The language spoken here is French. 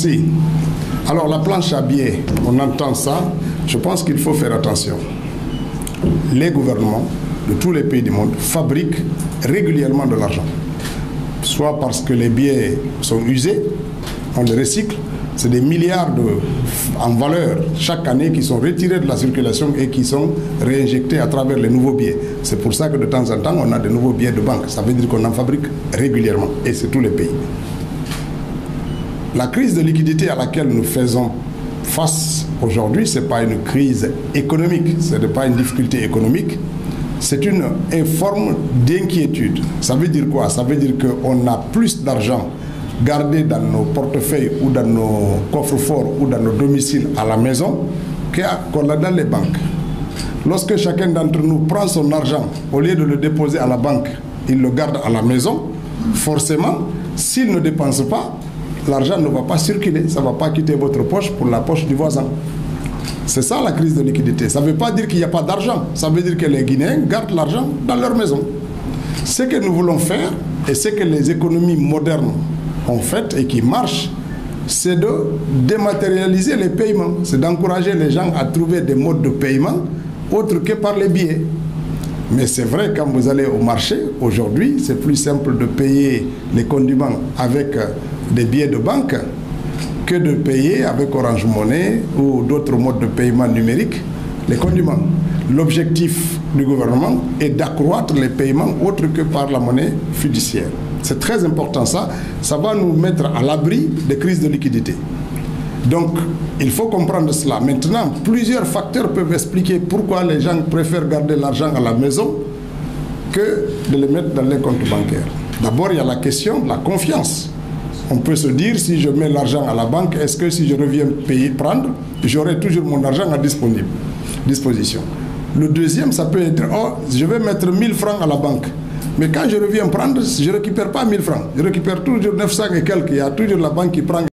Merci. Alors la planche à billets, on entend ça, je pense qu'il faut faire attention. Les gouvernements de tous les pays du monde fabriquent régulièrement de l'argent. Soit parce que les billets sont usés, on les recycle, c'est des milliards en valeur chaque année qui sont retirés de la circulation et qui sont réinjectés à travers les nouveaux billets. C'est pour ça que de temps en temps, on a de nouveaux billets de banque. Ça veut dire qu'on en fabrique régulièrement, et c'est tous les pays. La crise de liquidité à laquelle nous faisons face aujourd'hui, ce n'est pas une crise économique, ce n'est pas une difficulté économique, c'est une forme d'inquiétude. Ça veut dire quoi? Ça veut dire qu'on a plus d'argent gardé dans nos portefeuilles ou dans nos coffres-forts ou dans nos domiciles à la maison qu'on l'a dans les banques. Lorsque chacun d'entre nous prend son argent, au lieu de le déposer à la banque, il le garde à la maison, forcément, s'il ne dépense pas, l'argent ne va pas circuler, ça ne va pas quitter votre poche pour la poche du voisin. C'est ça la crise de liquidité. Ça ne veut pas dire qu'il n'y a pas d'argent, ça veut dire que les Guinéens gardent l'argent dans leur maison. Ce que nous voulons faire, et ce que les économies modernes ont fait et qui marchent, c'est de dématérialiser les paiements, c'est d'encourager les gens à trouver des modes de paiement autres que par les billets. Mais c'est vrai, quand vous allez au marché, aujourd'hui, c'est plus simple de payer les condiments avec des billets de banque que de payer avec Orange Money ou d'autres modes de paiement numériques les condiments. L'objectif du gouvernement est d'accroître les paiements autres que par la monnaie fiduciaire. C'est très important ça. Ça va nous mettre à l'abri des crises de liquidité. Donc, il faut comprendre cela. Maintenant, plusieurs facteurs peuvent expliquer pourquoi les gens préfèrent garder l'argent à la maison que de le mettre dans les comptes bancaires. D'abord, il y a la question de la confiance. On peut se dire, si je mets l'argent à la banque, est-ce que si je reviens prendre, j'aurai toujours mon argent à disposition. Le deuxième, ça peut être, oh, je vais mettre 1000 francs à la banque. Mais quand je reviens prendre, je ne récupère pas 1000 francs. Je récupère toujours 900 et quelques. Il y a toujours la banque qui prend